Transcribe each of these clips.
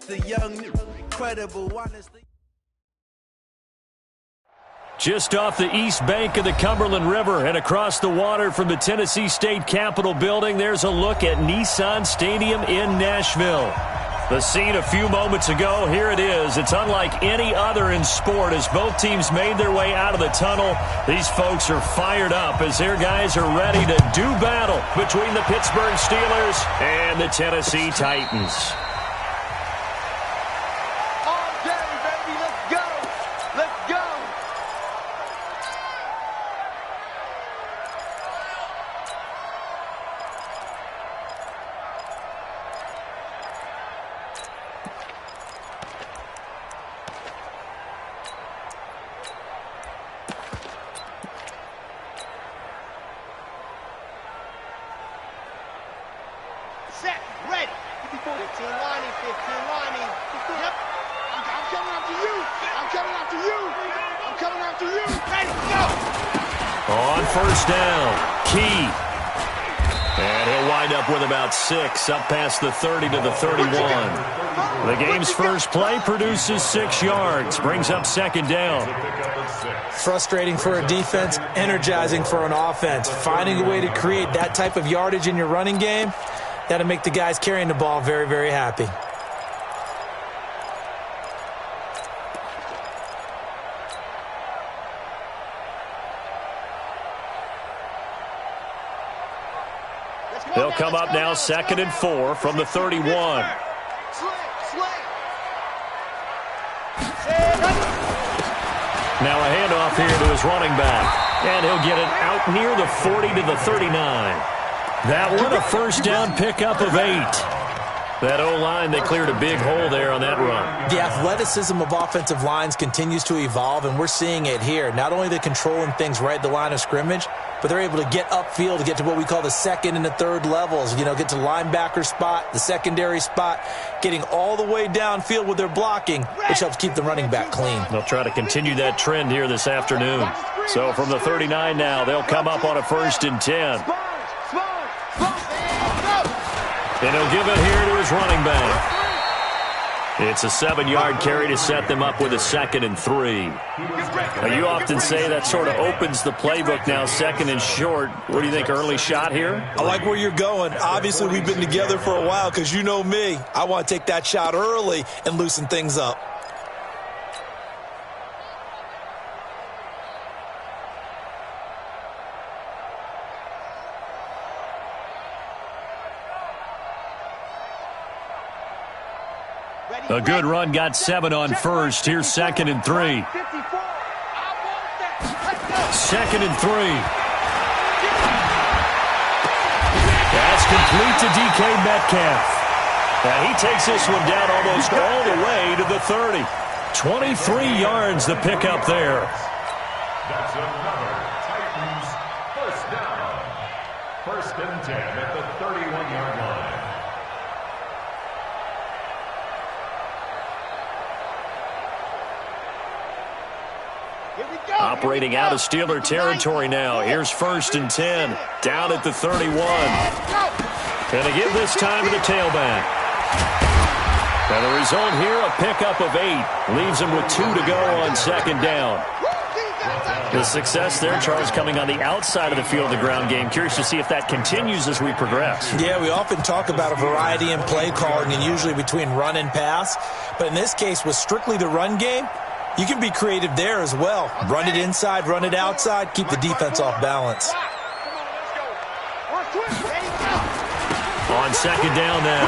the young, incredible, honestly. Just off the east bank of the Cumberland River and across the water from the Tennessee State Capitol building, there's a look at Nissan Stadium in Nashville. The scene a few moments ago, here it is. It's unlike any other in sport as both teams made their way out of the tunnel. These folks are fired up as their guys are ready to do battle between the Pittsburgh Steelers and the Tennessee Titans. Set, ready. 15 lining, 15 lining. Yep. I'm coming after you. I'm coming after you. I'm coming after you. Ready, go. On first down, Key. And he'll wind up with about 6, up past the 30 to the 31. The game's first play produces 6 yards, brings up second down. Frustrating for a defense, energizing for an offense. Finding a way to create that type of yardage in your running game, that'll make the guys carrying the ball very, very happy. They'll come up now 2nd and 4 from the 31. Now a handoff here to his running back. And he'll get it out near the 40 to the 39. That one a first down pickup of 8. That O-line, they cleared a big hole there on that run. The athleticism of offensive lines continues to evolve, and we're seeing it here. Not only they're controlling things right at the line of scrimmage, but they're able to get upfield to get to what we call the second and the third levels. You know, get to linebacker spot, the secondary spot, getting all the way downfield with their blocking, which helps keep the running back clean. They'll try to continue that trend here this afternoon. So from the 39 now, they'll come up on a 1st and 10. And he'll give it here to his running back. It's a 7-yard carry to set them up with a 2nd and 3. Now, you often say that sort of opens the playbook now, 2nd and short. What do you think, early shot here? I like where you're going. Obviously, we've been together for a while because you know me. I want to take that shot early and loosen things up. A good run got 7 on first. Here's 2nd and 3. 2nd and 3. That's complete to DK Metcalf. And he takes this one down almost all the way to the 30. 23 yards the pickup there. That's another Titans first down. 1st and 10 at the 31-yard line. Operating out of Steeler territory now. Here's 1st and 10. Down at the 31. Gonna give this time to the tailback. And the result here, a pickup of 8. Leaves him with 2 to go on 2nd down. The success there, Charles, coming on the outside of the field of the ground game. Curious to see if that continues as we progress. Yeah, we often talk about a variety in play calling and usually between run and pass. But in this case, with strictly the run game, you can be creative there as well. Run it inside, run it outside, keep the defense off balance. On 2nd down now,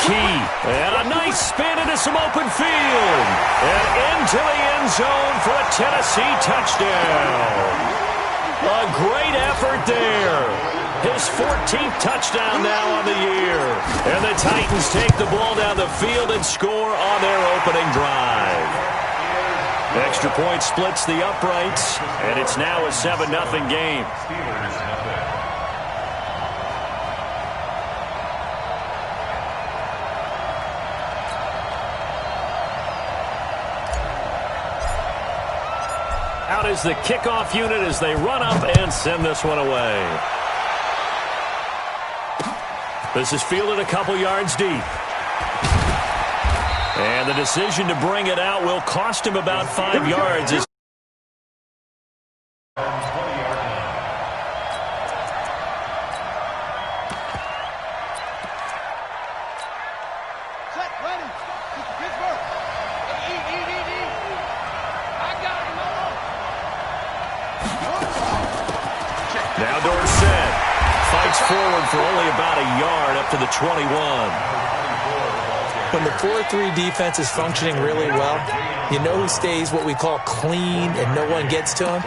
Key. And a nice spin into some open field. And into the end zone for a Tennessee touchdown. A great effort there. His 14th touchdown now on the year. And the Titans take the ball down the field and score on their opening drive. Extra point splits the uprights, and it's now a 7-0 game. Out is the kickoff unit as they run up and send this one away. This is fielded a couple yards deep. And the decision to bring it out will cost him about 5 yards. Now Dorsett fights forward for only about a yard up to the 21. When the 4-3 defense is functioning really well, you know who stays what we call clean and no one gets to him?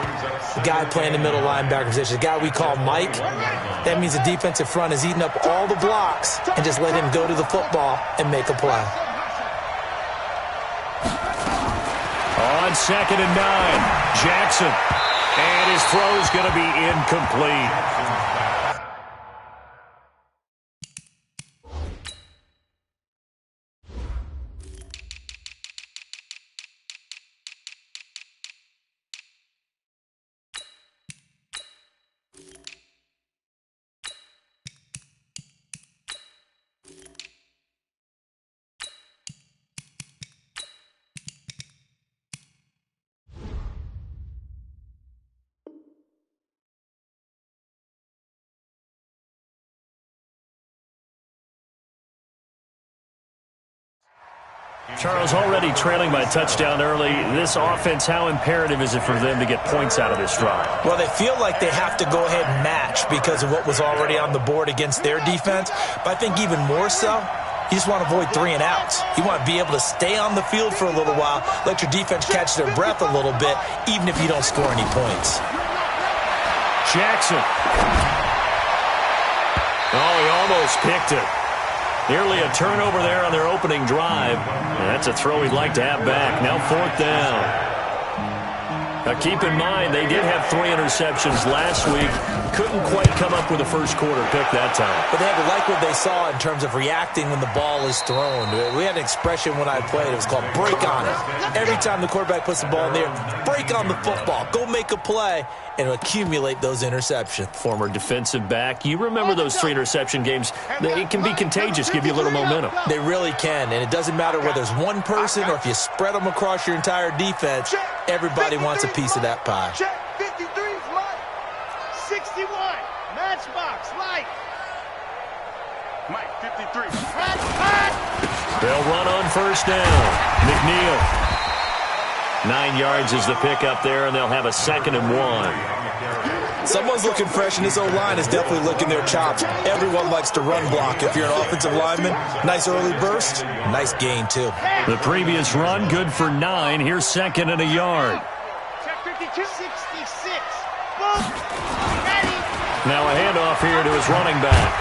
The guy playing the middle linebacker position, the guy we call Mike. That means the defensive front is eating up all the blocks and just let him go to the football and make a play. On 2nd and 9, Jackson. And his throw's going to be incomplete. Charles, already trailing by a touchdown early. This offense, how imperative is it for them to get points out of this drive? Well, they feel like they have to go ahead and match because of what was already on the board against their defense. But I think even more so, you just want to avoid 3 and outs. You want to be able to stay on the field for a little while, let your defense catch their breath a little bit, even if you don't score any points. Jackson. Oh, he almost picked it. Nearly a turnover there on their opening drive. And that's a throw he'd like to have back. Now 4th down. Now keep in mind, they did have 3 interceptions last week. Couldn't quite come up with a first quarter pick that time. But they had to like what they saw in terms of reacting when the ball is thrown. We had an expression when I played. It was called break on it. Every time the quarterback puts the ball in there, break on the football. Go make a play and accumulate those interceptions. Former defensive back. You remember those 3 interception games. It can be contagious, give you a little momentum. They really can, and it doesn't matter whether it's one person or if you spread them across your entire defense. Everybody wants a piece of that pie. Check 53's light. 61. Matchbox light. Mike 53. They'll run on 1st down. McNeil. 9 yards is the pickup there, and they'll have a 2nd and 1. Someone's looking fresh, and this O-line is definitely licking their chops. Everyone likes to run block. If you're an offensive lineman, nice early burst, nice gain, too. The previous run, good for 9. Here's 2nd and a yard. Check 52. 66. Boom. Ready. Now a handoff here to his running back.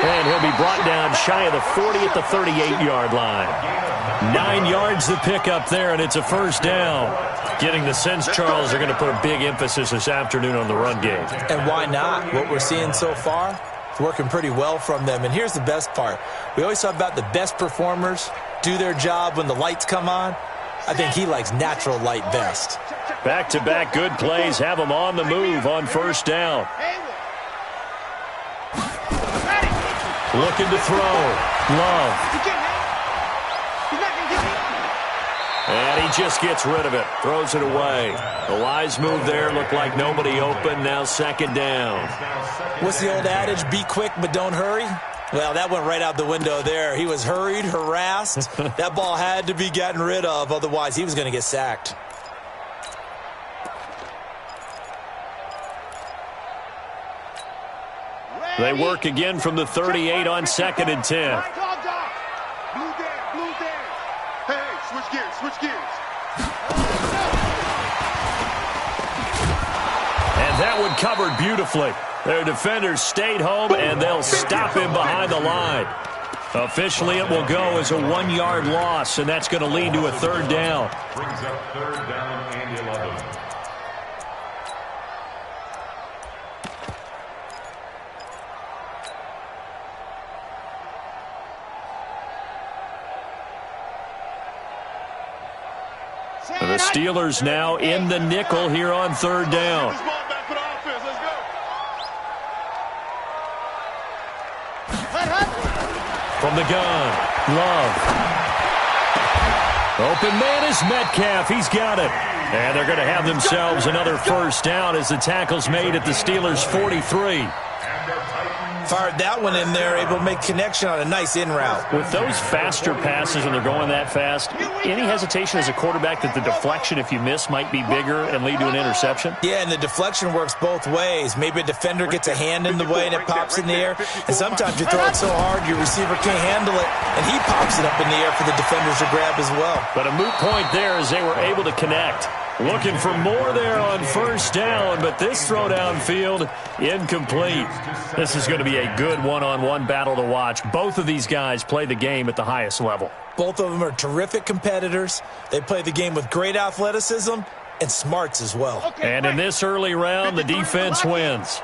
And he'll be brought down shy of the 40 at the 38-yard line. 9 yards the pickup there, and it's a 1st down. Getting the sense, Charles, they're going to put a big emphasis this afternoon on the run game. And why not? What we're seeing so far is working pretty well from them. And here's the best part. We always talk about the best performers do their job when the lights come on. I think he likes natural light best. Back-to-back good plays have him on the move on 1st down. Looking to throw. Love. And he just gets rid of it. Throws it away. The wise move there. Looked like nobody open. Now 2nd down. What's the old adage? Be quick, but don't hurry. Well, that went right out the window there. He was hurried, harassed. That ball had to be gotten rid of. Otherwise, he was going to get sacked. They work again from the 38 on 2nd and 10. Blue there. Hey, switch gears. And that one covered beautifully. Their defenders stayed home, and they'll stop him behind the line. Officially, it will go as a 1-yard loss, and that's going to lead to a 3rd down. Brings up 3rd down and 11. And the Steelers now in the nickel here on 3rd down. From the gun, Love. Open man is Metcalf. He's got it. And they're going to have themselves another first down as the tackle's made at the Steelers' 43. Fired that one in there, able to make connection on a nice in route. With those faster passes when they're going that fast, any hesitation as a quarterback that the deflection, if you miss, might be bigger and lead to an interception? Yeah, and the deflection works both ways. Maybe a defender gets a hand in the way and it pops in the air. And sometimes you throw it so hard your receiver can't handle it, and he pops it up in the air for the defenders to grab as well. But a moot point there as they were able to connect. Looking for more there on first down, but this throw downfield, incomplete. This is going to be a good one-on-one battle to watch. Both of these guys play the game at the highest level. Both of them are terrific competitors. They play the game with great athleticism and smarts as well. And in this early round, the defense wins.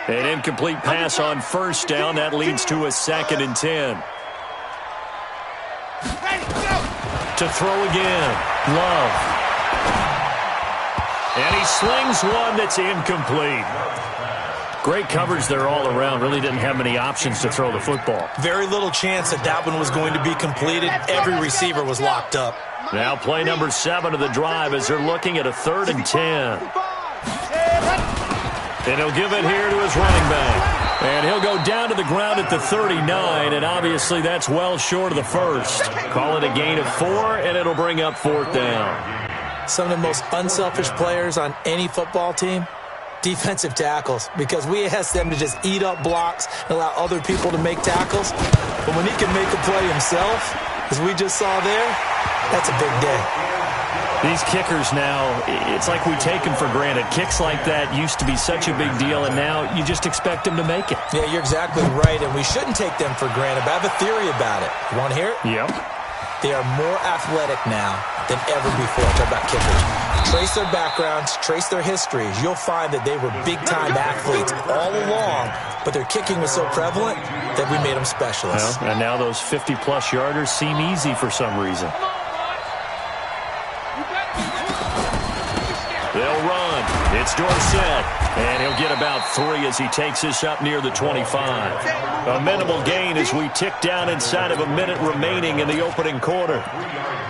An incomplete pass on first down. That leads to a 2nd and 10. To throw again. Love. And he slings one that's incomplete. Great coverage there all around. Really didn't have many options to throw the football. Very little chance that that one was going to be completed. Every receiver was locked up. Now play number 7 of the drive as they're looking at a 3rd and 10. And he'll give it here to his running back. And he'll go down to the ground at the 39, and obviously that's well short of the first. Call it a gain of 4, and it'll bring up 4th down. Some of the most unselfish players on any football team, defensive tackles, because we ask them to just eat up blocks and allow other people to make tackles. But when he can make a play himself, as we just saw there, that's a big day. These kickers now, it's like we take them for granted. Kicks like that used to be such a big deal, and now you just expect them to make it. Yeah, you're exactly right, and we shouldn't take them for granted, but I have a theory about it. You want to hear it? Yep. They are more athletic now than ever before. Talk about kickers. Trace their backgrounds, trace their histories. You'll find that they were big-time athletes all along, but their kicking was so prevalent that we made them specialists. Well, and now those 50-plus yarders seem easy for some reason. They'll run. It's Dorsett, and he'll get about 3 as he takes this up near the 25. A minimal gain as we tick down inside of a minute remaining in the opening quarter.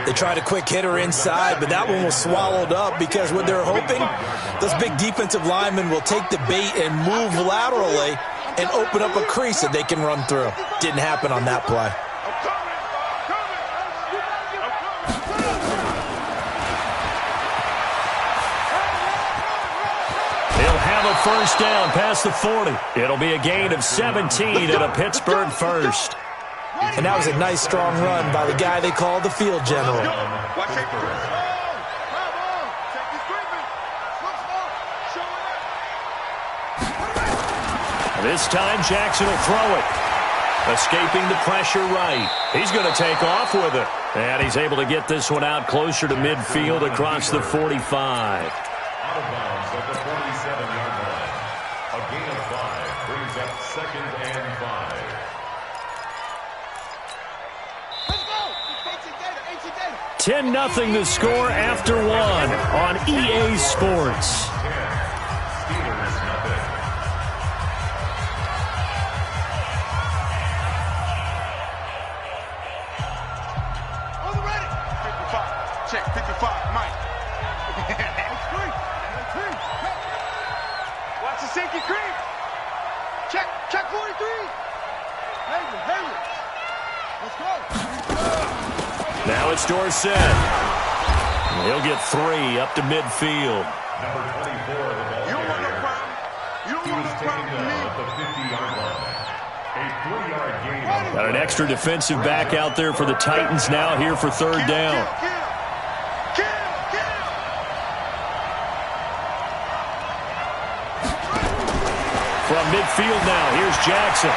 They tried a quick hitter inside, but that one was swallowed up because what they're hoping, those big defensive linemen will take the bait and move laterally and open up a crease that they can run through. Didn't happen on that play. First down past the 40. It'll be a gain of 17 and a Pittsburgh first. And that was a nice, strong run by the guy they call the field general. This time, Jackson will throw it. Escaping the pressure right. He's going to take off with it. And he's able to get this one out closer to midfield across the 45. Out of bounds at the 47-yard line. A gain of 5 brings up 2nd and 5. Let's go! 10-0 the score after 1 on EA Sports. Steelers nothing. On the ready! 55. Check, 55, Mike. Watch the safety creep. Check 43. Henry. Let's go. Now it's Dorsett. He'll get 3 up to midfield. Number 24 of the ball. You don't want no problem. You don't want no problem with me. At the 50-yard line. A 3-yard gain. Got an extra defensive back out there for the Titans now here for 3rd down. Kill. From midfield now, here's Jackson.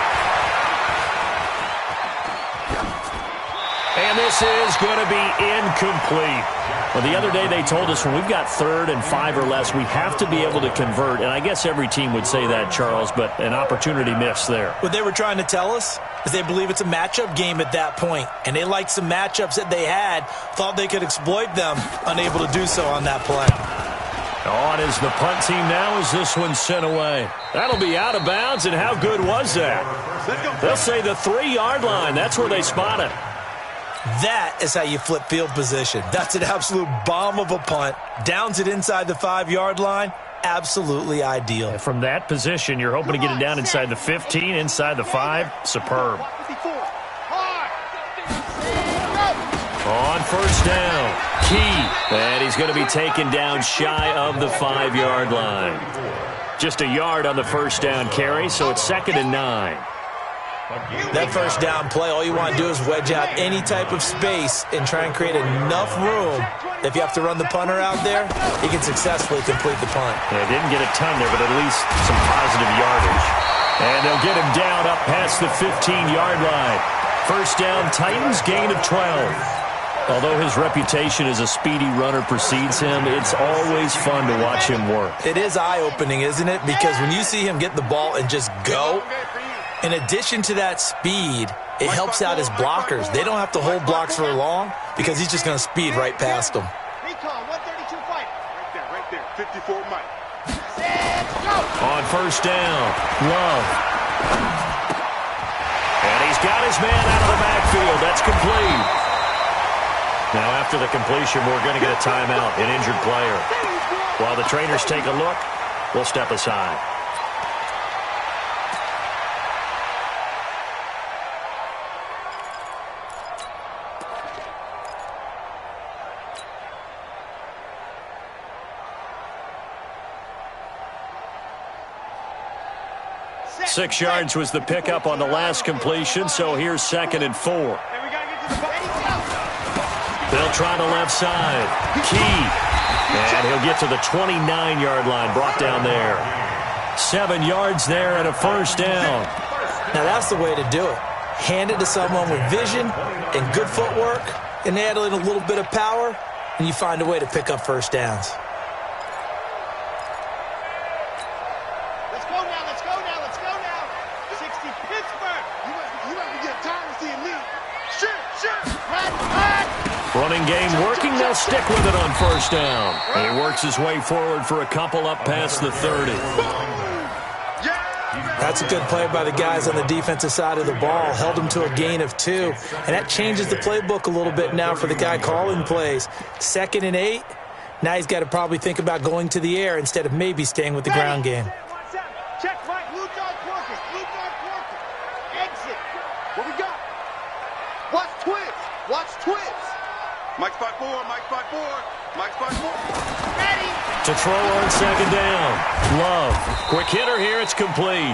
And this is going to be incomplete. Well, the other day they told us when we've got 3rd and 5 or less, we have to be able to convert. And I guess every team would say that, Charles, but an opportunity missed there. What they were trying to tell us is they believe it's a matchup game at that point. And they liked some matchups that they had, thought they could exploit them, unable to do so on that play. On is the punt team now as this one's sent away. That'll be out of bounds, and how good was that? They'll say the 3-yard line. That's where they spot it. That is how you flip field position. That's an absolute bomb of a punt. Downs it inside the 5-yard line. Absolutely ideal. And from that position, you're hoping to get it down inside the 15, inside the 5. Superb. On first down, Key. And he's going to be taken down shy of the 5-yard line. Just a yard on the first down carry, so it's 2nd and 9. That first down play, all you want to do is wedge out any type of space and try and create enough room. If you have to run the punter out there, he can successfully complete the punt. Yeah, didn't get a ton there, but at least some positive yardage. And they'll get him down up past the 15-yard line. First down, Titans, gain of 12. Although his reputation as a speedy runner precedes him, it's always fun to watch him work. It is eye-opening, isn't it? Because when you see him get the ball and just go, in addition to that speed, it helps out his blockers. They don't have to hold blocks for long because he's just going to speed right past them. Recon, 132 fight. Right there, 54 Mike. On first down, Love. And he's got his man out of the backfield. That's complete. Now after the completion, we're going to get a timeout, an injured player. While the trainers take a look, we'll step aside. Six yards was the pickup on the last completion, so here's 2nd and 4. They'll try the left side. Key. And he'll get to the 29-yard line, brought down there. 7 yards there and a first down. Now that's the way to do it. Hand it to someone with vision and good footwork, and add in a little bit of power, and you find a way to pick up first downs. Running game working, they'll stick with it on first down. And he works his way forward for a couple up past the 30. That's a good play by the guys on the defensive side of the ball. Held him to a gain of 2. And that changes the playbook a little bit now for the guy calling plays. 2nd and 8. Now he's got to probably think about going to the air instead of maybe staying with the ground game. Check right. Blue dog working. Blue dog working. Exit. What we got? Watch twins. Watch twins. Mike spot 4, Mike spot 4, Mike spot 4. Ready. To throw on 2nd down. Love. Quick hitter here, it's complete.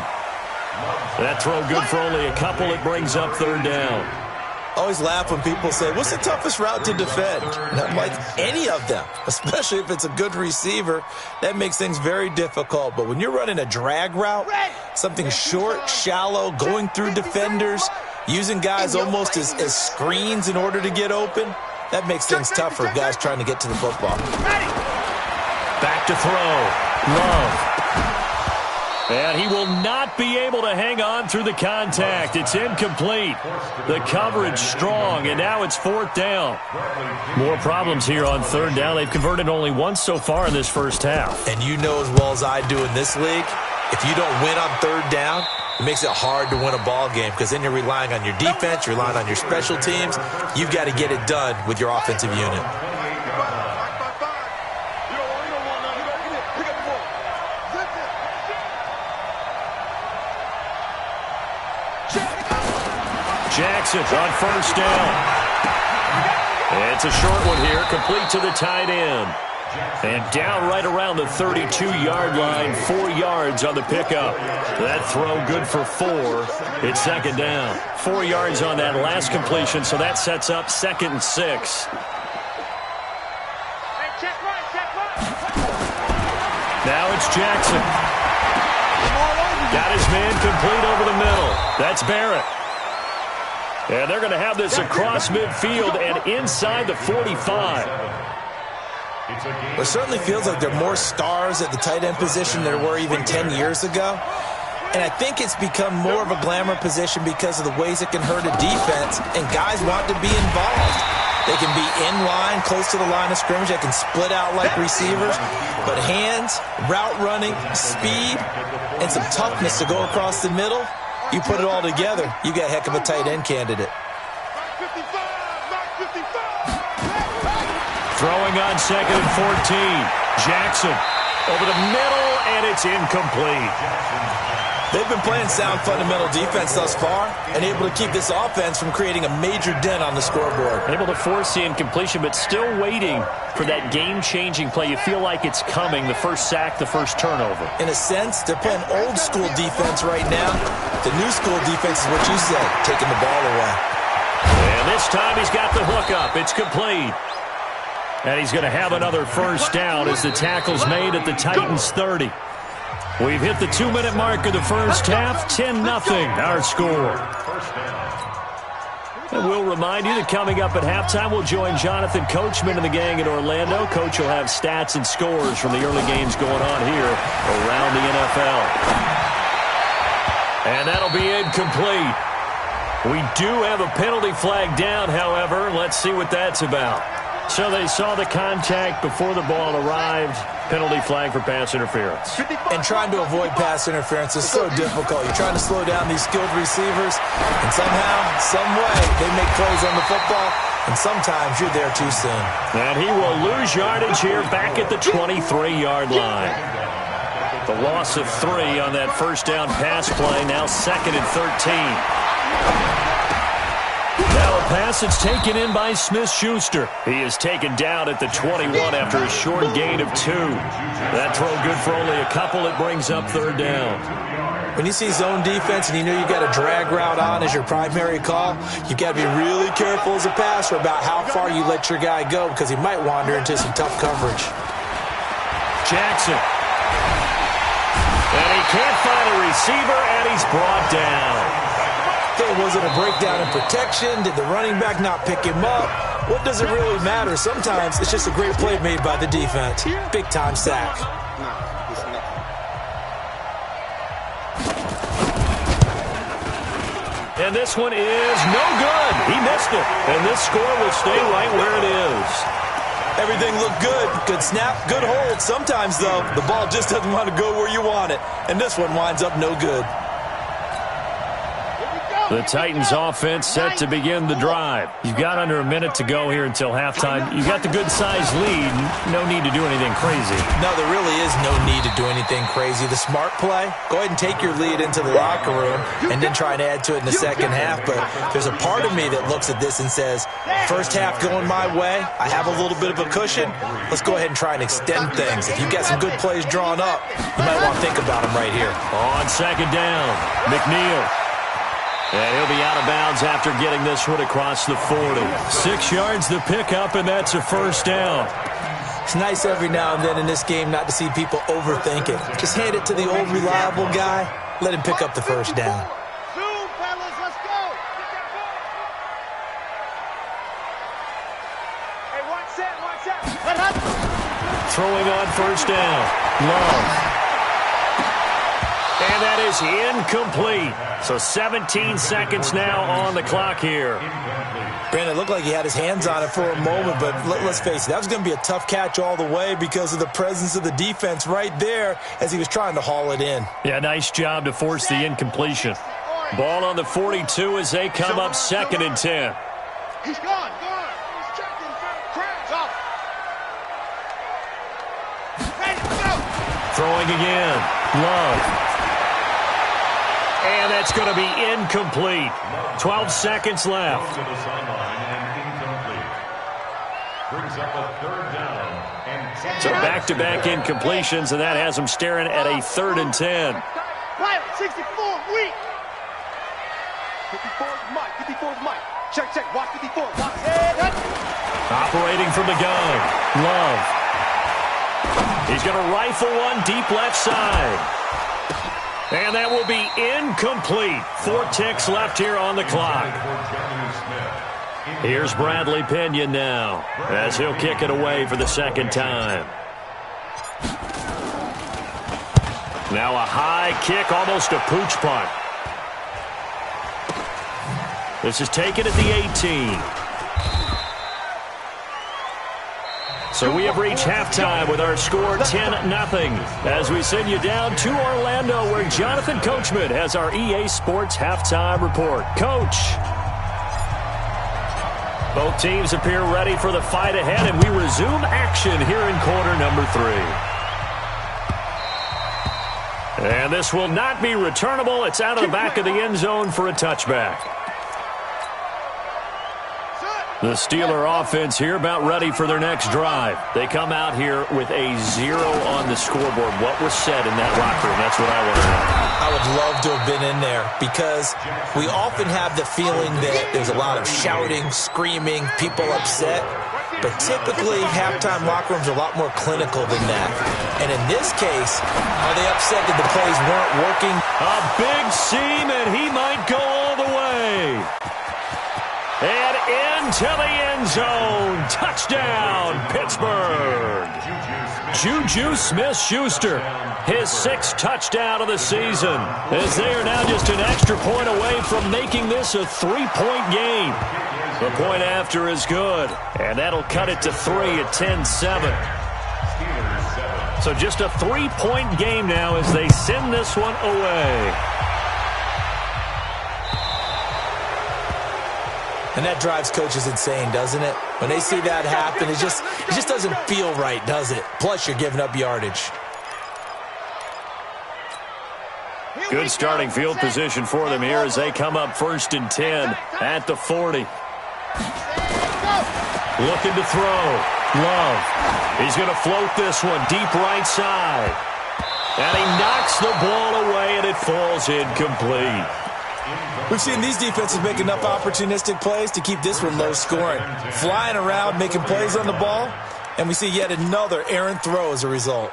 That throw good for only a couple. It brings up 3rd down. Always laugh when people say, what's the toughest route to defend? And I'm like, any of them, especially if it's a good receiver. That makes things very difficult. But when you're running a drag route, something short, shallow, going through defenders, using guys almost as screens in order to get open, that makes things tough for guys trying to get to the football. Back to throw. Love. And he will not be able to hang on through the contact. It's incomplete. The coverage strong, and now it's 4th down. More problems here on 3rd down. They've converted only once so far in this first half. And you know as well as I do in this league, if you don't win on 3rd down, it makes it hard to win a ball game because then you're relying on your defense, you're relying on your special teams. You've got to get it done with your offensive unit. Jackson on first down. It's a short one here, complete to the tight end. And down right around the 32-yard line, 4 yards on the pickup. That throw good for 4. It's 2nd down. 4 yards on that last completion, so that sets up 2nd and 6. Now it's Jackson. Got his man complete over the middle. That's Barrett. And they're going to have this across midfield and inside the 45. It certainly feels like there are more stars at the tight end position than there were even 10 years ago. And I think it's become more of a glamour position because of the ways it can hurt a defense, and guys want to be involved. They can be in line, close to the line of scrimmage. They can split out like receivers. But hands, route running, speed, and some toughness to go across the middle, you put it all together, you got a heck of a tight end candidate. Throwing on 2nd and 14. Jackson over the middle, and it's incomplete. They've been playing sound fundamental defense thus far and able to keep this offense from creating a major dent on the scoreboard. Able to force the incompletion, but still waiting for that game-changing play. You feel like it's coming, the first sack, the first turnover. In a sense, they're playing old-school defense right now. The new school defense is what you said, taking the ball away. And this time he's got the hook up. It's complete. And he's going to have another first down as the tackle's made at the Titans' 30. We've hit the 2-minute mark of the first half. 10-0 our score. And we'll remind you that coming up at halftime, we'll join Jonathan Coachman and the gang in Orlando. Coach will have stats and scores from the early games going on here around the NFL. And that'll be incomplete. We do have a penalty flag down, however. Let's see what that's about. So they saw the contact before the ball arrived. Penalty flag for pass interference. And trying to avoid pass interference is so difficult. You're trying to slow down these skilled receivers, and somehow, some way, they make plays on the football, and sometimes you're there too soon. And he will lose yardage here back at the 23-yard line. The loss of 3 on that first down pass play, now 2nd and 13. Now a pass that's taken in by Smith-Schuster. He is taken down at the 21 after a short gain of 2. That throw good for only a couple. It brings up 3rd down. When you see zone defense and you know you've got a drag route on as your primary call, you've got to be really careful as a passer about how far you let your guy go because he might wander into some tough coverage. Jackson. And he can't find a receiver, and he's brought down. Was it a breakdown in protection? Did the running back not pick him up? What does it really matter? Sometimes it's just a great play made by the defense. Big-time sack. And this one is no good. He missed it. And this score will stay right where it is. Everything looked good. Good snap, good hold. Sometimes, though, the ball just doesn't want to go where you want it. And this one winds up no good. The Titans offense set to begin the drive. You've got under a minute to go here until halftime. You've got the good-sized lead. No need to do anything crazy. No, there really is no need to do anything crazy. The smart play, go ahead and take your lead into the locker room and then try and add to it in the second half. But there's a part of me that looks at this and says, first half going my way, I have a little bit of a cushion. Let's go ahead and try and extend things. If you've got some good plays drawn up, you might want to think about them right here. On 2nd down, McNeil. And he'll be out of bounds after getting this one across the 40. 6 yards the pickup, and that's a first down. It's nice every now and then in this game not to see people overthink it. Just hand it to the old reliable guy. Let him pick up the first down. Zoom, fellas, let's go. Hey, watch that, watch that. Throwing on first down. Love. And that is incomplete. So 17 seconds now on the clock here. Brandon, it looked like he had his hands on it for a moment, but let's face it, that was going to be a tough catch all the way because of the presence of the defense right there as he was trying to haul it in. Yeah, nice job to force the incompletion. Ball on the 42 as they come up 2nd and 10. He's gone. He's checking crabs off. Ready to go. Throwing again. Love. And that's going to be incomplete. 12 seconds left. So back-to-back incompletions, and that has them staring at a 3rd and 10. 64, weak. 54's Mike. 54's Mike. Check. Watch 54. Watch. Operating from the gun. Love. He's going to rifle one deep left side. And that will be incomplete. 4 ticks left here on the clock. Here's Bradley Pinion now as he'll kick it away for the 2nd time. Now a high kick, almost a pooch punt. This is taken at the 18. So we have reached halftime with our score 10-0 as we send you down to Orlando where Jonathan Coachman has our EA Sports halftime report. Coach. Both teams appear ready for the fight ahead, and we resume action here in quarter number 3. And this will not be returnable. It's out of the back of the end zone for a touchback. The Steeler offense here about ready for their next drive. They come out here with a 0 on the scoreboard. What was said in that locker room? That's what I want to know. I would love to have been in there because we often have the feeling that there's a lot of shouting, screaming, people upset. But typically, halftime locker rooms are a lot more clinical than that. And in this case, are they upset that the plays weren't working? A big seam, and he might go all the way. And into the end zone. Touchdown, Pittsburgh. Juju Smith-Schuster, his 6th touchdown of the season, as they are now just an extra point away from making this a 3-point game. The point after is good, and that'll cut it to 3 at 10-7. So just a 3-point game now as they send this one away. And that drives coaches insane, doesn't it? When they see that happen, it just doesn't feel right, does it? Plus, you're giving up yardage. Good starting field position for them here as they come up 1st and 10 at the 40. Looking to throw. Love. He's going to float this one deep right side. And he knocks the ball away, and it falls incomplete. We've seen these defenses make enough opportunistic plays to keep this one low scoring. Flying around, making plays on the ball, and we see yet another errant throw as a result.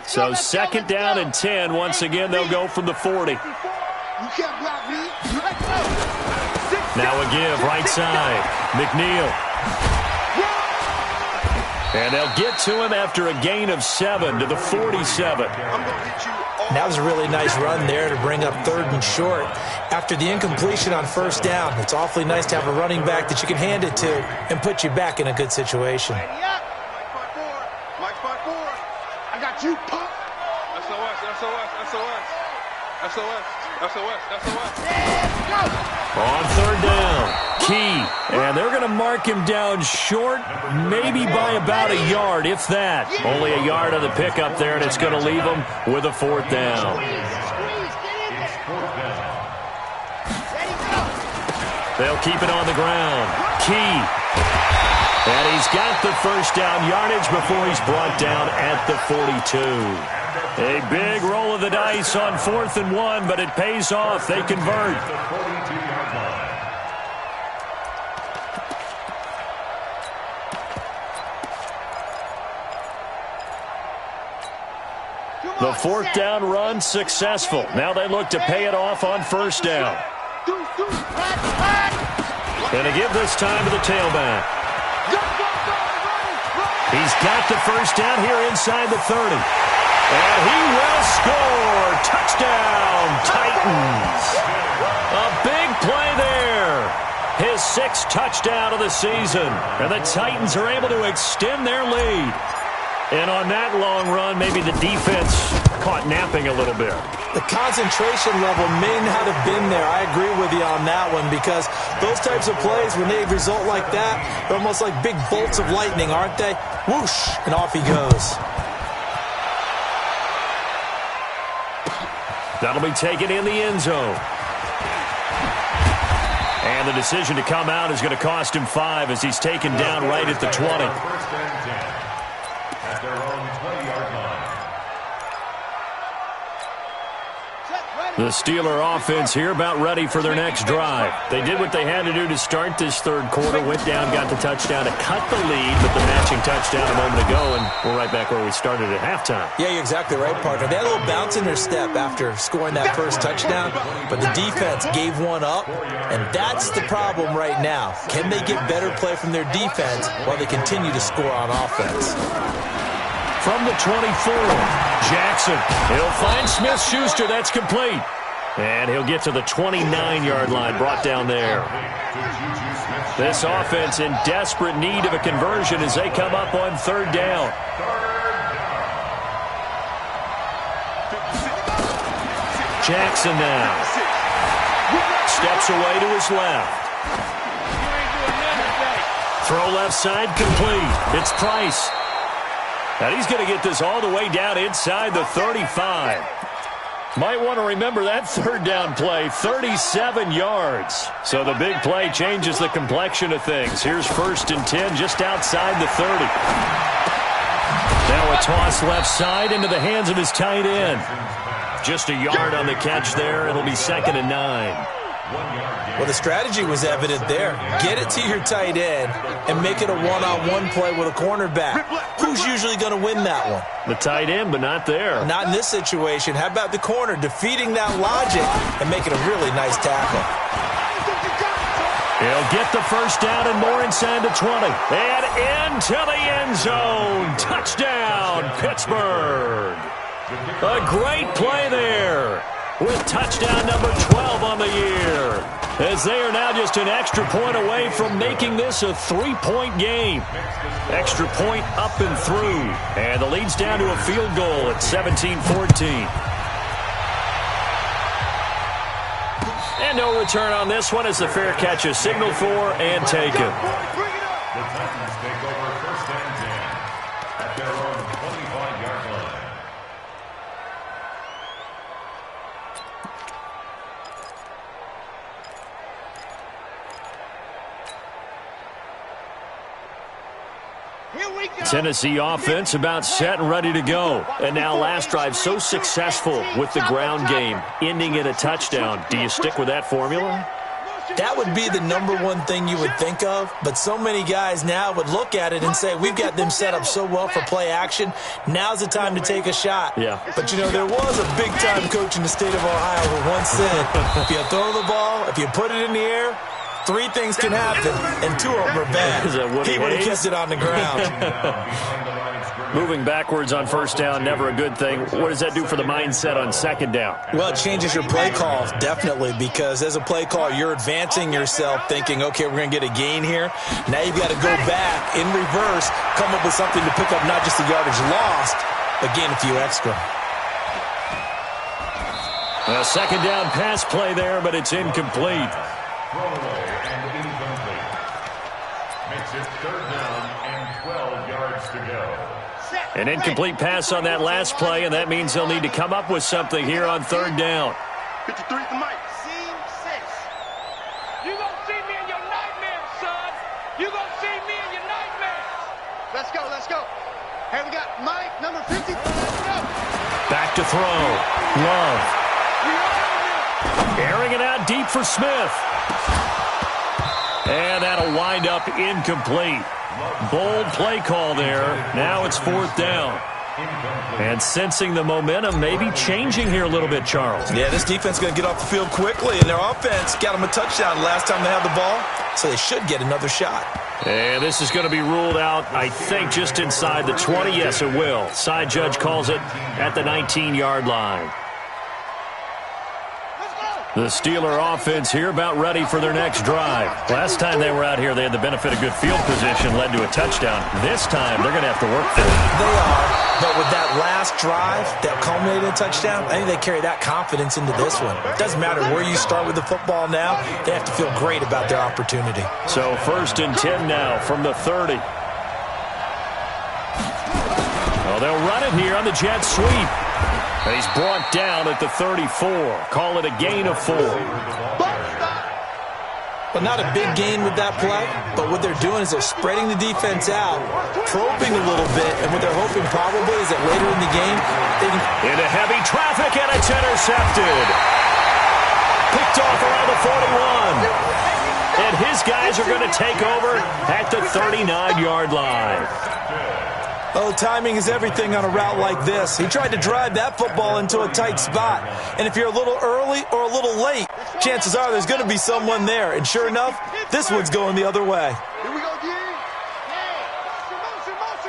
So 2nd down and 10. Once again, they'll go from the 40. Now a give, right side. McNeil. And they'll get to him after a gain of 7 to the 47. That was a really nice run there to bring up 3rd and short. After the incompletion on 1st down, it's awfully nice to have a running back that you can hand it to and put you back in a good situation. Mike 5-4. I got you, Pop. SOS. On 3rd down, Key. And they're going to mark him down short, maybe by about a yard, if that. Only a yard on the pickup there, and it's going to leave him with a 4th down. They'll keep it on the ground. Key. And he's got the 1st down yardage before he's brought down at the 42. A big roll of the dice on 4th and 1, but it pays off. They convert. The 4th down run successful. Now they look to pay it off on 1st down. And to give this time to the tailback. He's got the 1st down here inside the 30. And he will score. Touchdown, Titans. A big play there. His 6th touchdown of the season. And the Titans are able to extend their lead. And on that long run, maybe the defense caught napping a little bit. The concentration level may not have been there. I agree with you on that one because those types of plays, when they result like that, they're almost like big bolts of lightning, aren't they? Whoosh, and off he goes. That'll be taken in the end zone. And the decision to come out is going to cost him 5 as he's taken down right at the 20. At their own 20-yard line. The Steeler offense here about ready for their next drive. They did what they had to do to start this 3rd quarter, went down, got the touchdown to cut the lead, but the matching touchdown a moment ago, and we're right back where we started at halftime. Yeah, you're exactly right, partner. They had a little bounce in their step after scoring that 1st touchdown, but the defense gave one up, and that's the problem right now. Can they get better play from their defense while they continue to score on offense? From the 24, Jackson. He'll find Smith-Schuster. That's complete. And he'll get to the 29-yard line, brought down there. This offense in desperate need of a conversion as they come up on 3rd down. Jackson now. Steps away to his left. Throw left side complete. It's Price. And he's going to get this all the way down inside the 35. Might want to remember that third down play, 37 yards. So the big play changes the complexion of things. Here's 1st and 10 just outside the 30. Now a toss left side into the hands of his tight end. Just a yard on the catch there. It'll be 2nd and 9. Well, the strategy was evident there. Get it to your tight end and make it a one-on-one play with a cornerback. Who's usually going to win that one? The tight end, but not there. Not in this situation. How about the corner defeating that logic and making a really nice tackle? He'll get the first down and more inside the 20. And into the end zone. Touchdown, Pittsburgh. A great play there, with touchdown number 12 on the year, as they are now just an extra point away from making this a 3-point game. Extra point up and through, and the lead's down to a field goal at 17-14. And no return on this one as the fair catch is signaled for and taken. The Titans take over 1st and 10 at their own 25-yard line. Tennessee offense about set and ready to go. And now last drive so successful with the ground game, ending in a touchdown. Do you stick with that formula? That would be the number one thing you would think of, but so many guys now would look at it and say, we've got them set up so well for play action, now's the time to take a shot. Yeah. But, you know, there was a big-time coach in the state of Ohio who once said, if you throw the ball, if you put it in the air, 3 things can happen, and 2 of them are bad. He would have kept it on the ground. Moving backwards on 1st down, never a good thing. What does that do for the mindset on 2nd down? Well, it changes your play call, definitely, because as a play call, you're advancing yourself thinking, okay, we're going to get a gain here. Now you've got to go back in reverse, come up with something to pick up not just the yardage lost, but gain a few extra. A 2nd down pass play there, but it's incomplete. Throwaway and incomplete. Makes it 3rd down and 12 yards to go. An incomplete pass on that last play, and that means they'll need to come up with something here on 3rd down. 53 to Mike. Scene 6. You gonna see me in your nightmares, son. You gonna see me in your nightmares. Let's go, let's go. Hey, we got Mike, number 50. Let's go. Back to throw. Love. Airing it out deep for Smith. And that'll wind up incomplete. Bold play call there. Now it's 4th down. And sensing the momentum maybe changing here a little bit, Charles. Yeah, this defense is going to get off the field quickly, and their offense got them a touchdown last time they had the ball, so they should get another shot. And this is going to be ruled out, I think, just inside the 20. Yes, it will. Side judge calls it at the 19-yard line. The Steeler offense here about ready for their next drive. Last time they were out here, they had the benefit of good field position, led to a touchdown. This time, they're going to have to work for it. They are, but with that last drive that culminated in a touchdown, I think they carry that confidence into this one. It doesn't matter where you start with the football now. They have to feel great about their opportunity. So 1st and 10 now from the 30. Well, they'll run it here on the jet sweep. And he's brought down at the 34. Call it a gain of 4. But not a big gain with that play. But what they're doing is they're spreading the defense out, probing a little bit, and what they're hoping probably is that later in the game, they can... Into heavy traffic, and it's intercepted. Picked off around the 41. And his guys are going to take over at the 39-yard line. Oh, timing is everything on a route like this. He tried to drive that football into a tight spot. And if you're a little early or a little late, chances are there's going to be someone there. And sure enough, this one's going the other way. Here we go, D.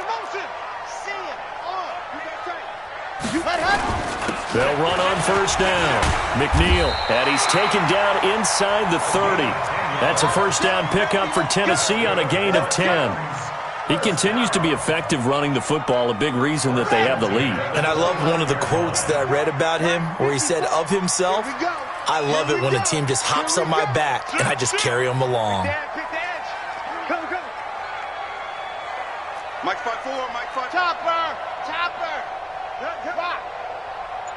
Motion. See it. You got tight. They'll run on 1st down. McNeil, and he's taken down inside the 30. That's a 1st down pickup for Tennessee on a gain of 10. He continues to be effective running the football, a big reason that they have the lead. And I love one of the quotes that I read about him where he said of himself, I love it when a team just hops on my back and I just carry them along. Pick the edge. Come. Mike 5-4, Mike 5. Chopper. Rock.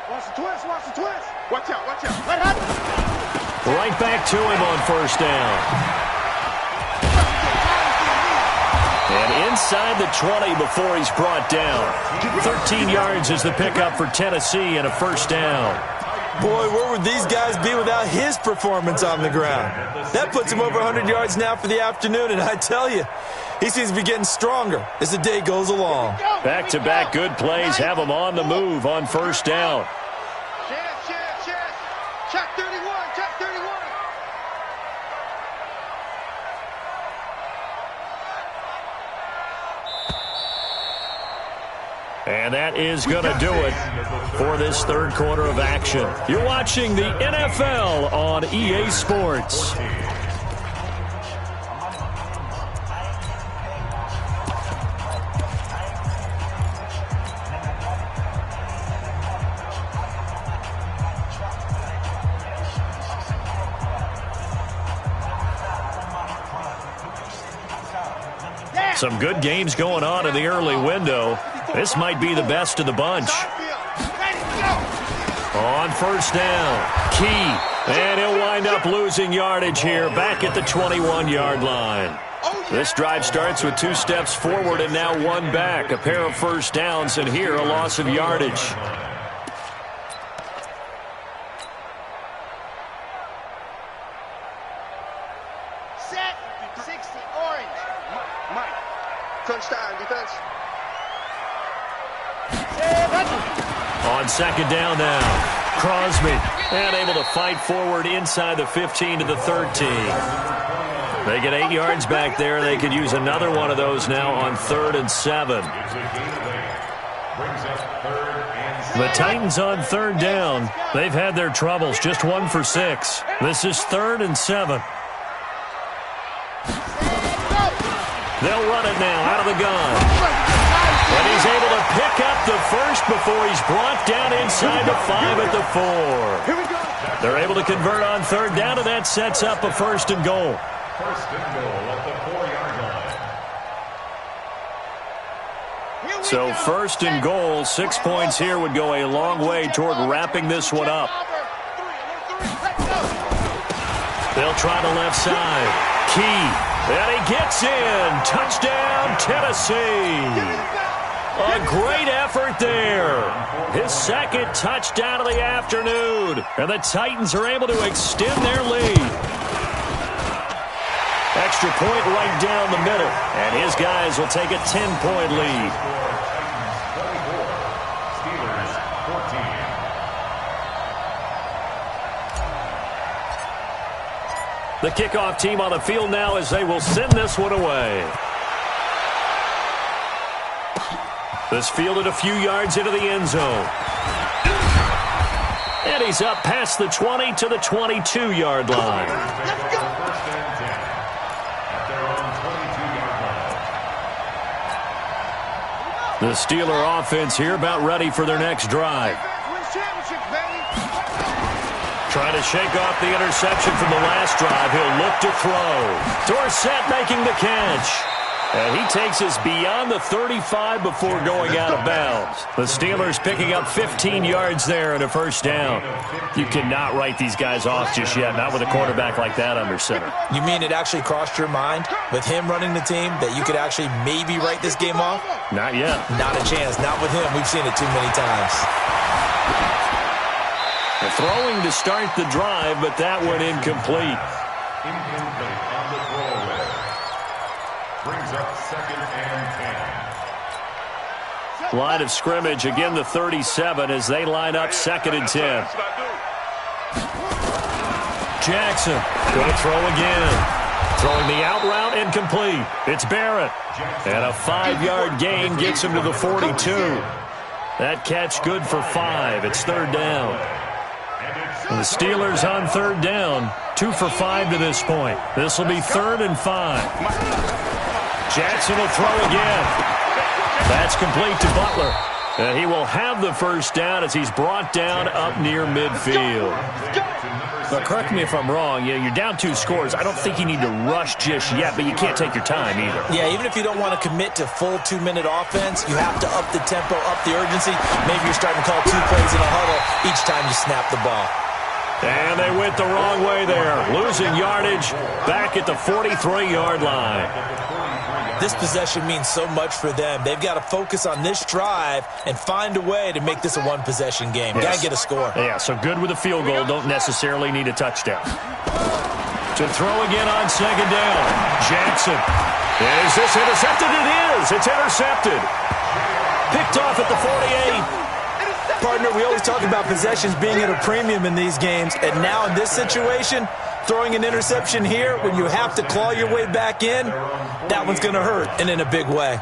Watch the twist. Watch out. What happened? Right back to him on first down. And inside the 20 before he's brought down. 13 yards is the pickup for Tennessee and a first down. Boy, where would these guys be without his performance on the ground? That puts him over 100 yards now for the afternoon, and I tell you, he seems to be getting stronger as the day goes along. Back-to-back good plays have him on the move on first down. Chest. Check 31. And that is going to do it for this third quarter of action. You're watching the NFL on EA Sports. Some good games going on in the early window. This might be the best of the bunch. On first down, Key. And he'll wind up losing yardage here back at the 21-yard line. This drive starts with 2 steps forward and now 1 back. A pair of first downs, and here a loss of yardage. Set. 60 orange. Mike. Touchdown, defense. On second down now, Crosby, and able to fight forward inside the 15 to the 13. They get 8 yards back there. They could use another one of those now on 3rd and 7. The Titans on 3rd down. They've had their troubles, just 1 for 6. This is 3rd and 7. They'll run it now out of the gun. And he's able to pick up the first before he's brought down inside the 5 at the 4. They're able to convert on 3rd down, and that sets up a 1st and goal. 1st and goal at the 4-yard line. So 1st and goal, 6 points here would go a long way toward wrapping this one up. They'll try the left side. Key. And he gets in. Touchdown, Tennessee. A great effort there. His 2nd touchdown of the afternoon. And the Titans are able to extend their lead. Extra point right down the middle. And his guys will take a 10-point lead. Steelers 14. The kickoff team on the field now as they will send this one away. This fielded a few yards into the end zone. And he's up past the 20 to the 22-yard line. The Steeler offense here about ready for their next drive. Trying to shake off the interception from the last drive. He'll look to throw. Dorsett making the catch. And he takes us beyond the 35 before going out of bounds. The Steelers picking up 15 yards there and a 1st down. You cannot write these guys off just yet, not with a quarterback like that under center. You mean it actually crossed your mind with him running the team that you could actually maybe write this game off? Not yet. Not a chance. Not with him. We've seen it too many times. The throwing to start the drive, but that one incomplete. Incomplete on the throwaway. Brings up 2nd and 10. Line of scrimmage, again the 37 as they line up 2nd and 10. Jackson going to throw again. Throwing the out route incomplete. It's Barrett. And a 5-yard gain gets him to the 42. That catch good for 5. It's 3rd down. And the Steelers on 3rd down. 2 for 5 to this point. This will be 3rd and 5. Jackson will throw again. That's complete to Butler. And he will have the first down as he's brought down up near midfield. But correct me if I'm wrong, you're down 2 scores. I don't think you need to rush just yet, but you can't take your time either. Yeah, even if you don't want to commit to full 2-minute offense, you have to up the tempo, up the urgency. Maybe you're starting to call 2 plays in a huddle each time you snap the ball. And they went the wrong way there, losing yardage back at the 43-yard line. This possession means so much for them. They've got to focus on this drive and find a way to make this a one-possession game. Yes. Got to get a score. Yeah, so good with a field goal. Don't necessarily need a touchdown. To throw again on second down. Jackson. Is this intercepted? It is. It's intercepted. Picked off at the 48. Partner, we always talk about possessions being at a premium in these games, and now in this situation, throwing an interception here when you have to claw your way back in, that one's going to hurt, and in a big way.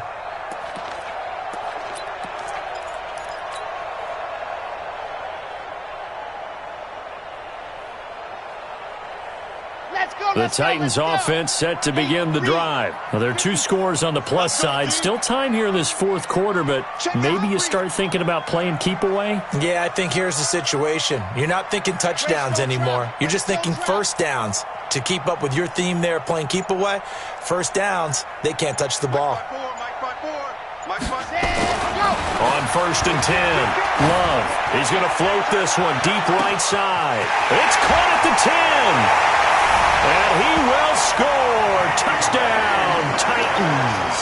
The Titans offense set to begin the drive. Well, there are 2 scores on the plus side. Still time here in this 4th quarter, but maybe you start thinking about playing keep away? Yeah, I think here's the situation. You're not thinking touchdowns anymore. You're just thinking first downs. To keep up with your theme there, playing keep away, first downs, they can't touch the ball. On 1st and 10, Love. He's going to float this one deep right side. It's caught at the 10. And he will score. Touchdown, Titans.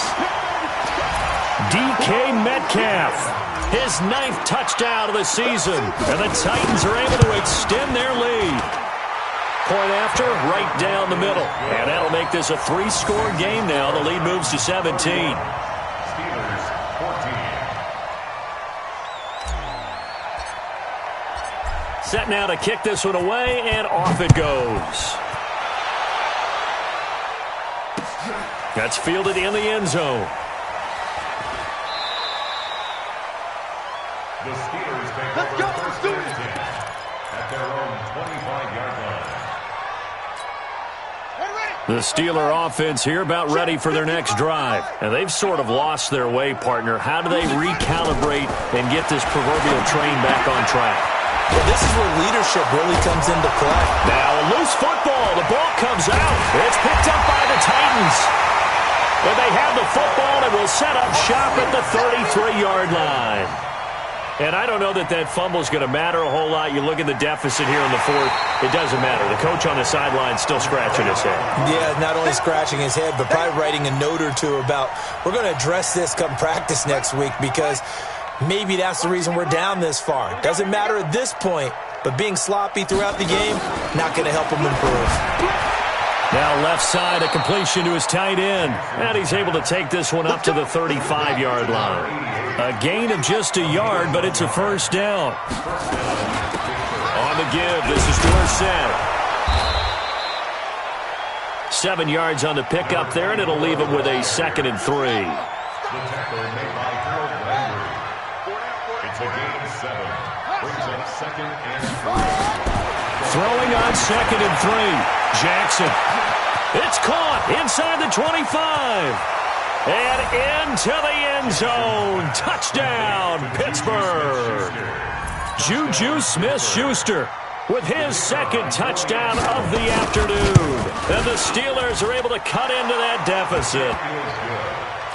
DK Metcalf, his 9th touchdown of the season. And the Titans are able to extend their lead. Point after, right down the middle. And that'll make this a 3-score game now. The lead moves to 17. Steelers 14. Set now to kick this one away, and off it goes. That's fielded in the end zone. The Steelers take over first and 10 at their own 25-yard line. The Steeler offense here about ready for their next drive. And they've sort of lost their way, partner. How do they recalibrate and get this proverbial train back on track? Well, this is where leadership really comes into play. Now a loose football. The ball comes out. It's picked up by the Titans. And they have the football and will set up shop at the 33-yard line. And I don't know that that fumble is going to matter a whole lot. You look at the deficit here in the 4th. It doesn't matter. The coach on the sideline still scratching his head. Yeah, not only scratching his head, but probably writing a note or 2 about, we're going to address this come practice next week, because maybe that's the reason we're down this far. Doesn't matter at this point, but being sloppy throughout the game, not going to help him improve. Now left side, a completion to his tight end. And he's able to take this one up to the 35-yard line. A gain of just a yard, but it's a first down. On the give, this is Dorsett. 7 yards on the pickup there, and it'll leave him with a 2nd and 3. The tackle made by Harold Landry. It's a gain of 7. Brings up 2nd and 3. Throwing on 2nd and 3. Jackson. It's caught inside the 25. And into the end zone. Touchdown, Pittsburgh. Juju Smith-Schuster with his 2nd touchdown of the afternoon. And the Steelers are able to cut into that deficit.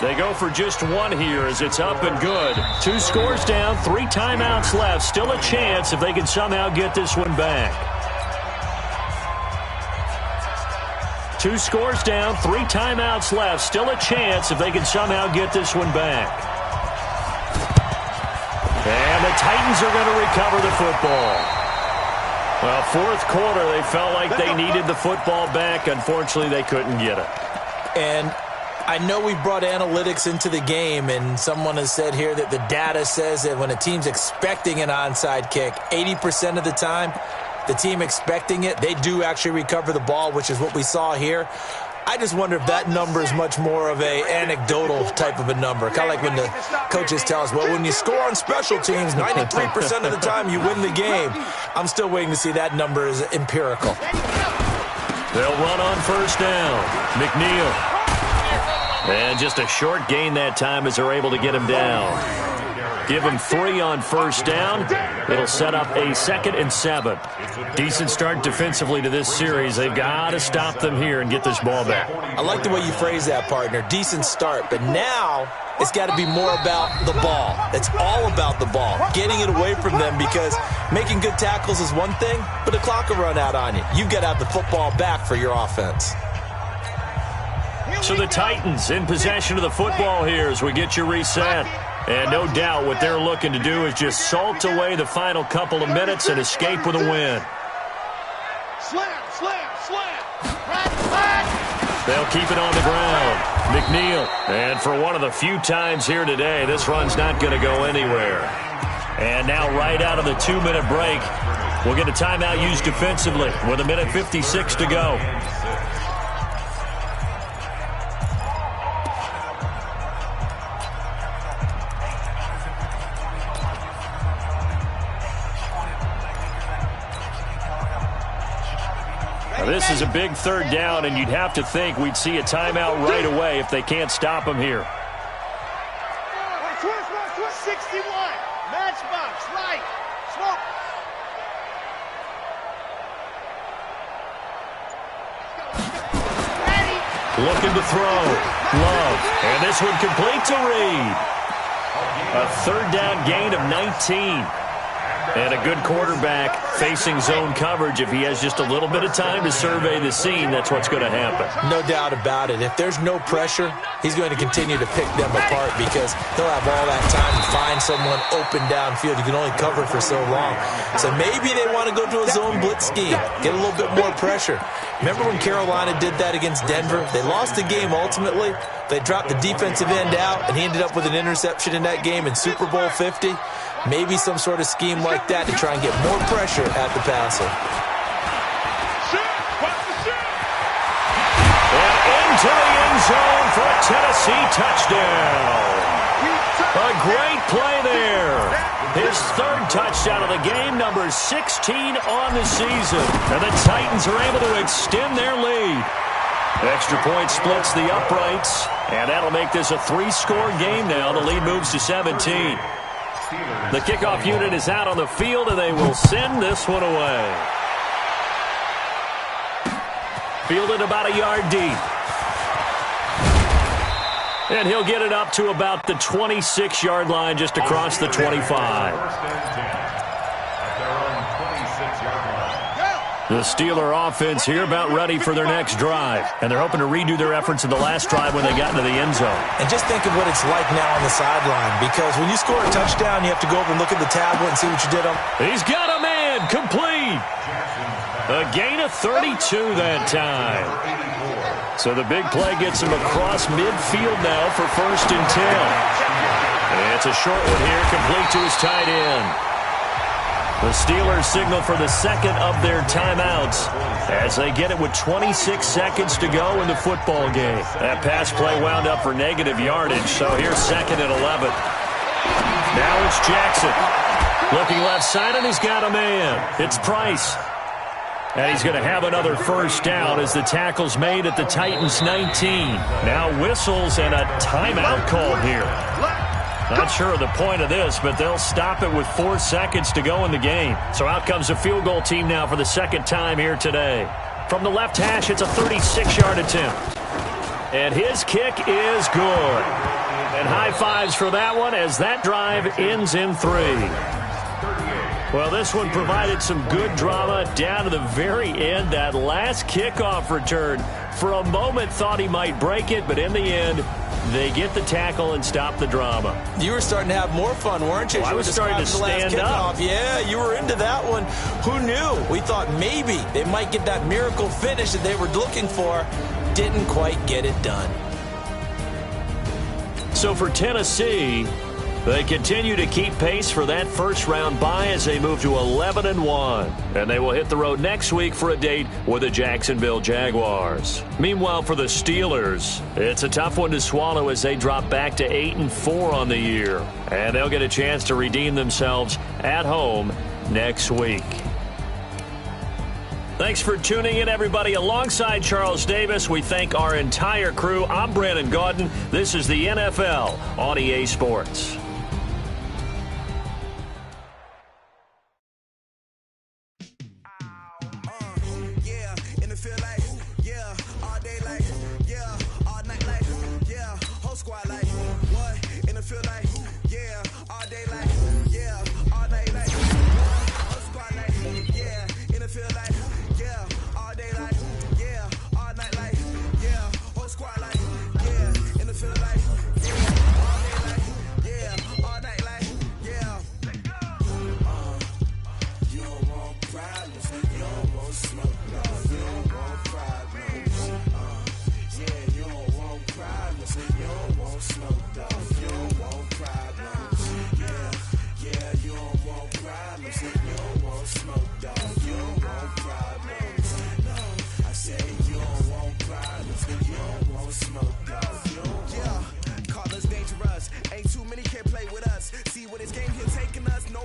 They go for just 1 here as it's up and good. 2 scores down, 3 timeouts left. Still a chance if they can somehow get this one back. 2 scores down, 3 timeouts left. Still a chance if they can somehow get this one back. And the Titans are going to recover the football. Well, 4th quarter, they felt like they needed the football back. Unfortunately, they couldn't get it. And I know we brought analytics into the game, and someone has said here that the data says that when a team's expecting an onside kick, 80% of the time, the team expecting it, they do actually recover the ball, which is what we saw here. I just wonder if that number is much more of a anecdotal type of a number. Kind of like when the coaches tell us, well, when you score on special teams, 93% of the time you win the game. I'm still waiting to see that number is empirical. They'll run on 1st down. McNeil. And just a short gain that time as they're able to get him down. Give them 3 on first down. It'll set up a 2nd and 7. Decent start defensively to this series. They've got to stop them here and get this ball back. I like the way you phrase that, partner. Decent start, but now it's got to be more about the ball. It's all about the ball, getting it away from them, because making good tackles is one thing, but the clock will run out on you. You've got to have the football back for your offense. So the Titans in possession of the football here as we get you reset. And no doubt what they're looking to do is just salt away the final couple of minutes and escape with a win. Slam, slam, slam. They'll keep it on the ground. McNeil. And for one of the few times here today, this run's not going to go anywhere. And now right out of the 2-minute break, we'll get a timeout used defensively with 1:56 to go. This is a big 3rd down, and you'd have to think we'd see a timeout right away if they can't stop him here. 61. Matchbox, right. Smoke. Looking to throw. Love. And this one complete to Reed. A 3rd down gain of 19. And a good quarterback facing zone coverage. If he has just a little bit of time to survey the scene, that's what's going to happen. No doubt about it. If there's no pressure, he's going to continue to pick them apart, because he'll have all that time to find someone open downfield. You can only cover for so long. So maybe they want to go to a zone blitz scheme, get a little bit more pressure. Remember when Carolina did that against Denver? They lost the game ultimately. They dropped the defensive end out, and he ended up with an interception in that game in Super Bowl 50. Maybe some sort of scheme like that to try and get more pressure at the passer. And into the end zone for a Tennessee touchdown. A great play there. His 3rd touchdown of the game, number 16 on the season. And the Titans are able to extend their lead. Extra point splits the uprights, and that'll make this a 3-score game now. The lead moves to 17. The kickoff unit is out on the field, and they will send this one away. Fielded about a yard deep. And he'll get it up to about the 26-yard line, just across the 25. The Steeler offense here about ready for their next drive. And they're hoping to redo their efforts in the last drive when they got into the end zone. And just think of what it's like now on the sideline, because when you score a touchdown, you have to go over and look at the tablet and see what you did on. He's got a man, complete. A gain of 32 that time. So the big play gets him across midfield now for 1st and 10. And it's a short one here, complete to his tight end. The Steelers signal for the 2nd of their timeouts as they get it with 26 seconds to go in the football game. That pass play wound up for negative yardage, so here's 2nd and 11. Now it's Jackson. Looking left side, and he's got a man. It's Price. And he's going to have another 1st down as the tackle's made at the Titans' 19. Now whistles and a timeout called here. Not sure of the point of this, but they'll stop it with 4 seconds to go in the game. So out comes a field goal team now for the 2nd time here today. From the left hash, it's a 36-yard attempt. And his kick is good. And high fives for that one as that drive ends in 3. Well, this one provided some good drama down to the very end. That last kickoff return, for a moment thought he might break it, but in the end, they get the tackle and stop the drama. You were starting to have more fun, weren't you? Well, I was starting to stand up. Yeah, you were into that one. Who knew? We thought maybe they might get that miracle finish that they were looking for. Didn't quite get it done. So for Tennessee, they continue to keep pace for that 1st-round bye as they move to 11-1. And they will hit the road next week for a date with the Jacksonville Jaguars. Meanwhile, for the Steelers, it's a tough one to swallow as they drop back to 8-4 on the year. And they'll get a chance to redeem themselves at home next week. Thanks for tuning in, everybody. Alongside Charles Davis, we thank our entire crew. I'm Brandon Gaudin. This is the NFL on EA Sports. See what this game here taking us. No